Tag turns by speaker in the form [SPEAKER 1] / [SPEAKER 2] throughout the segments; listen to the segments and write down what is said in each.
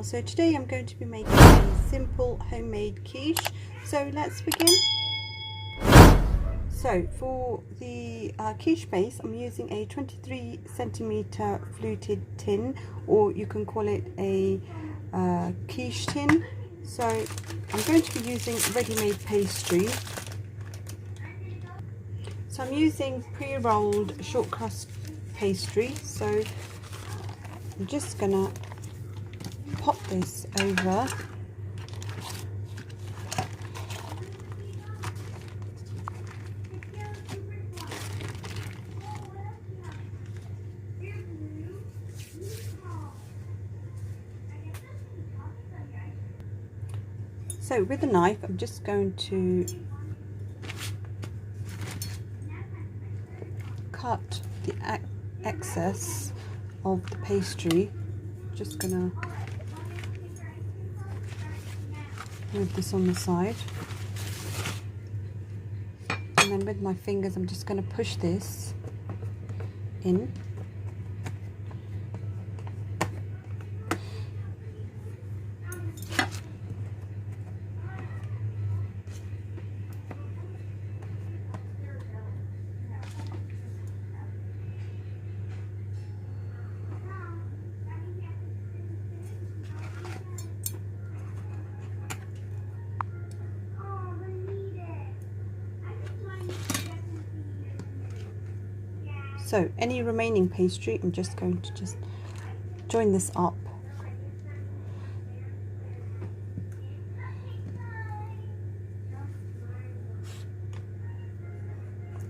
[SPEAKER 1] channel. So today I'm going to be making a simple homemade quiche. So let's begin. So for the quiche base, I'm using a 23cm fluted tin, or you can call it a quiche tin. So I'm going to be using ready-made pastry. So I'm using pre-rolled short crust pastry. So I'm just gonna pop this over. So with a knife, I'm just going to cut the excess of the pastry. Just gonna move this on the side, and then with my fingers I'm just going to push this in. So any remaining pastry, I'm just going to join this up.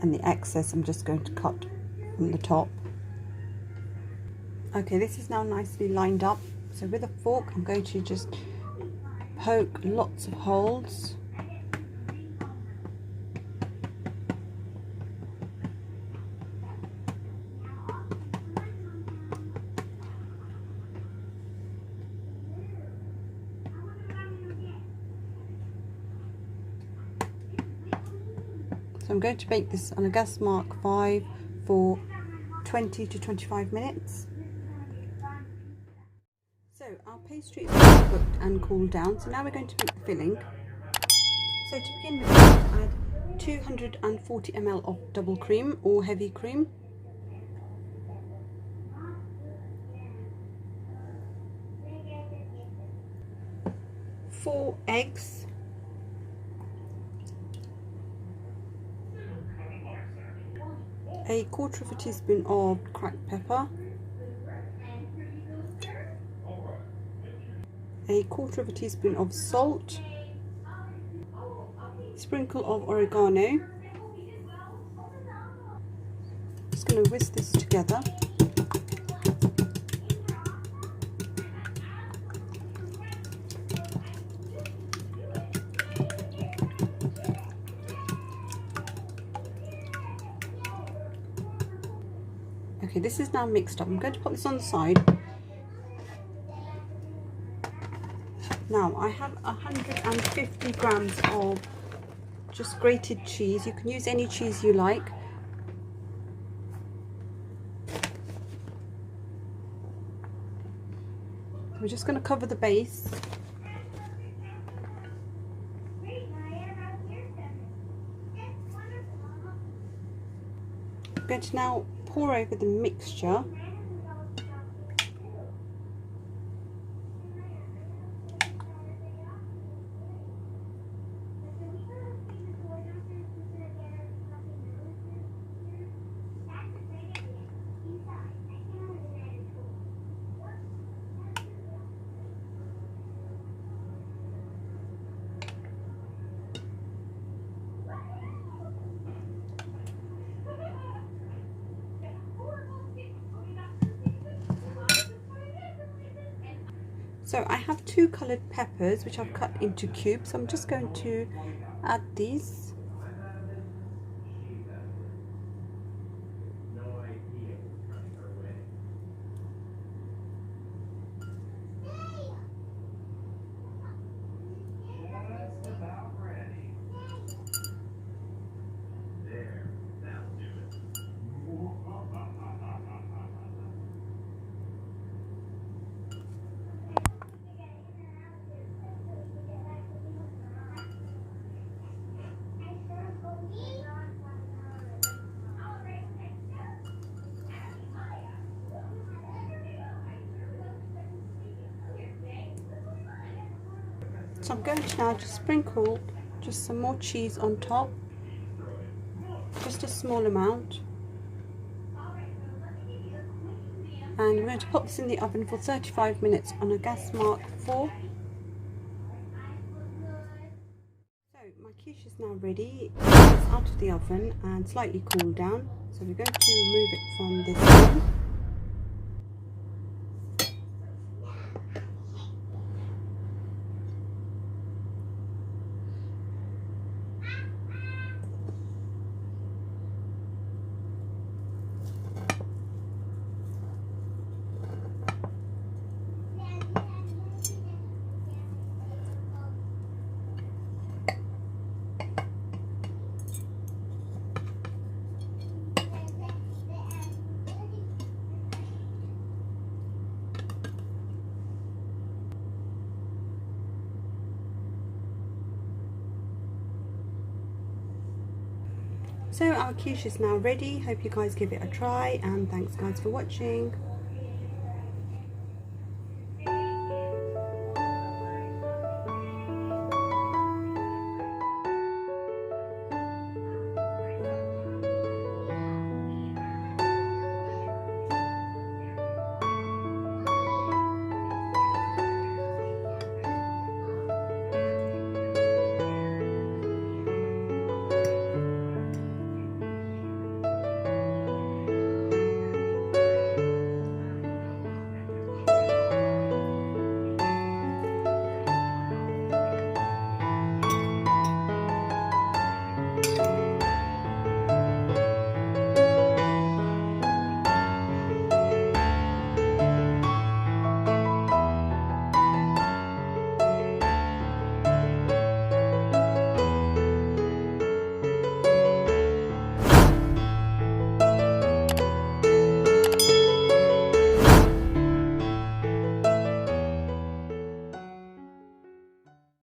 [SPEAKER 1] And the excess I'm just going to cut from the top. Okay, this is now nicely lined up. So with a fork, I'm going to just poke lots of holes. So I'm going to bake this on a gas mark 5 for 20 to 25 minutes. So our pastry is cooked and cooled down. So now we're going to make the filling. So to begin with, I'm going to add 240 ml of double cream or heavy cream. Four eggs. A quarter of a teaspoon of cracked pepper, a quarter of a teaspoon of salt, sprinkle of oregano. Just going to whisk this together. Okay, this is now mixed up. I'm going to put this on the side. Now I have 150 grams of just grated cheese. You can use any cheese you like. We're just going to cover the base. I'm going to now pour over the mixture. So I have 2 coloured peppers which I've cut into cubes. So I'm just going to add these. So I'm going to now just sprinkle just some more cheese on top, just a small amount, and we're going to pop this in the oven for 35 minutes on a gas mark 4. So my quiche is now ready. It's out of the oven and slightly cooled down, so we're going to remove it from this pan. So our quiche is now ready. Hope you guys give it a try, and thanks guys for watching.